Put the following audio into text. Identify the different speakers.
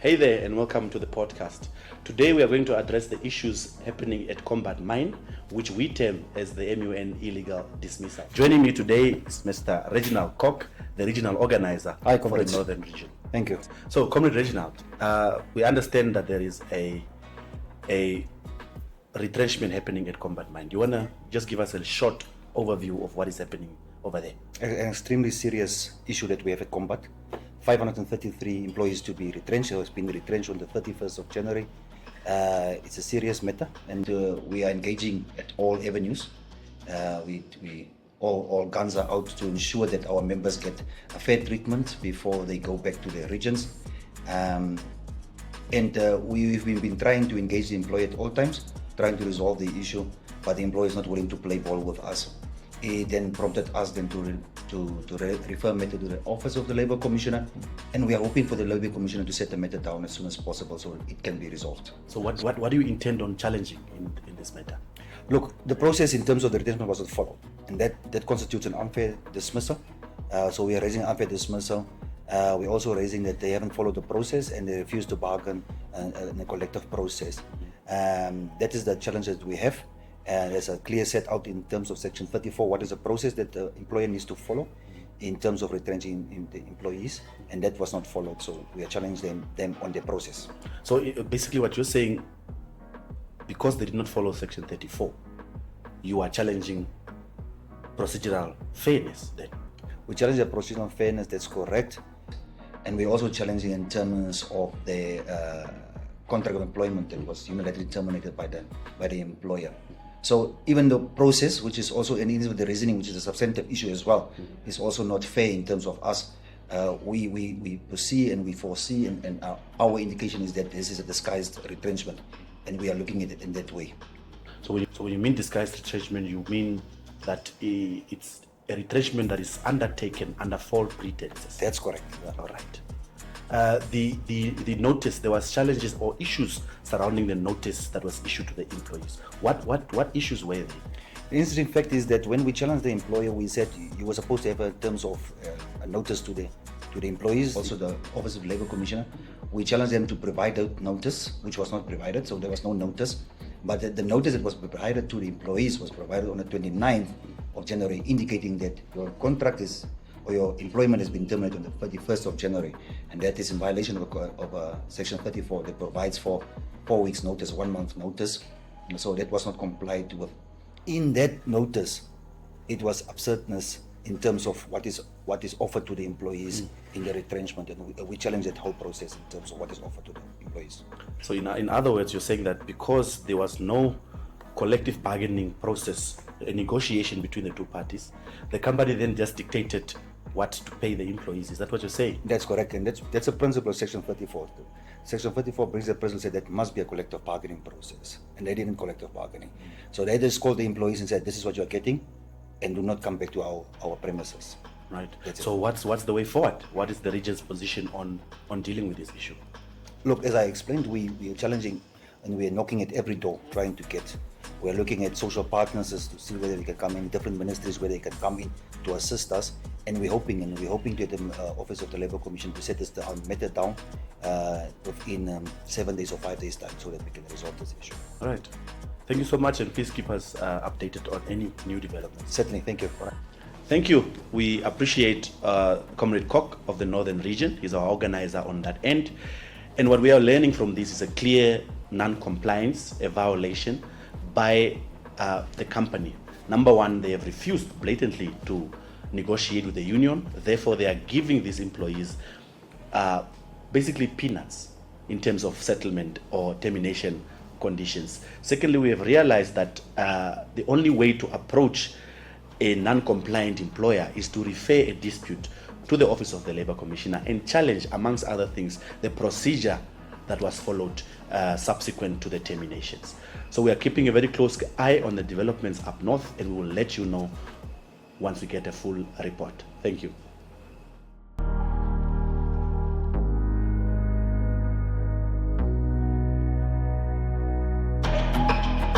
Speaker 1: Hey there and welcome to the podcast. Today we are going to address the issues happening at Kombat Mine, which we term as the MUN illegal dismissal. Joining me today is Mr. Reginald Kock, the regional organizer
Speaker 2: for
Speaker 1: the Northern Region.
Speaker 2: Thank you.
Speaker 1: So, Comrade Reginald, we understand that there is a retrenchment happening at Kombat Mine. Do you want to just give us a short overview of what is happening over there?
Speaker 2: An extremely serious issue that we have at Kombat. 533 employees to be retrenched, or has been retrenched on the 31st of January. It's a serious matter, and we are engaging at all avenues. All guns are out to ensure that our members get a fair treatment before they go back to their regions. We've been trying to engage the employer at all times, trying to resolve the issue, but the employer is not willing to play ball with us. It then prompted us then to refer matter to the Office of the Labour Commissioner, and we are hoping for the Labour Commissioner to set the matter down as soon as possible so it can be resolved.
Speaker 1: So what do you intend on challenging in this matter?
Speaker 2: Look, the process in terms of the retrenchment was not followed, and that constitutes an unfair dismissal. So we are raising unfair dismissal. We're also raising that they haven't followed the process and they refuse to bargain in a collective process. That is the challenge that we have. There's a clear set out in terms of Section 34, what is the process that the employer needs to follow in terms of retrenching the employees, and that was not followed, so we are challenging them on the process.
Speaker 1: So basically what you're saying, because they did not follow Section 34, you are challenging procedural fairness then?
Speaker 2: We challenge the procedural fairness, that's correct, and we're also challenging in terms of the contract of employment that was unilaterally terminated by the employer. So even the process, which is also in with the reasoning, which is a substantive issue as well, is also not fair in terms of us. We foresee and we foresee, and our indication is that this is a disguised retrenchment, and we are looking at it in that way.
Speaker 1: So when you mean disguised retrenchment, you mean that it's a retrenchment that is undertaken under false pretenses?
Speaker 2: That's correct.
Speaker 1: Yeah. All right. The notice, there was challenges or issues surrounding the notice that was issued to the employees. What issues were they?
Speaker 2: The interesting fact is that when we challenged the employer, we said you were supposed to have in terms of a notice to the employees, also the Office of Labour Commissioner. We challenged them to provide a notice, which was not provided, so there was no notice. But the notice that was provided to the employees was provided on the 29th of January, indicating that your contract is, or your employment has been terminated on the 31st of January, and that is in violation of Section 34 that provides for 4 weeks notice, 1 month notice. And so that was not complied with. In that notice, it was absurdness in terms of what is offered to the employees in the retrenchment, and we challenge that whole process in terms of what is offered to the employees.
Speaker 1: So in other words, you're saying that because there was no collective bargaining process, a negotiation between the two parties, the company then just dictated what to pay the employees. Is that what you're saying?
Speaker 2: That's correct, and that's a principle of Section 34. Section 34 brings the president said that must be a collective bargaining process, and they didn't collective bargaining. So they just called the employees and said, this is what you're getting, and do not come back to our premises.
Speaker 1: Right. So what's the way forward? What is the region's position on dealing with this issue?
Speaker 2: Look, as I explained, we are challenging and we are knocking at every door trying to get. We're looking at social partners to see whether they can come in, different ministries where they can come in to assist us, and we're hoping to get the Office of the Labour Commission to set this matter down within 7 days or 5 days time, so that we can resolve this issue.
Speaker 1: All right. Thank you so much, and please keep us updated on any new developments.
Speaker 2: Certainly, thank you.
Speaker 1: All right. Thank you. We appreciate Comrade Kock of the Northern Region. He's our organizer on that end. And what we are learning from this is a clear non-compliance, a violation by the company. Number one, they have refused blatantly to negotiate with the union. Therefore, they are giving these employees basically peanuts in terms of settlement or termination conditions. Secondly, we have realized that the only way to approach a non-compliant employer is to refer a dispute to the Office of the Labour Commissioner and challenge, amongst other things, the procedure that was followed subsequent to the terminations. So we are keeping a very close eye on the developments up north, and we will let you know once we get a full report. Thank you.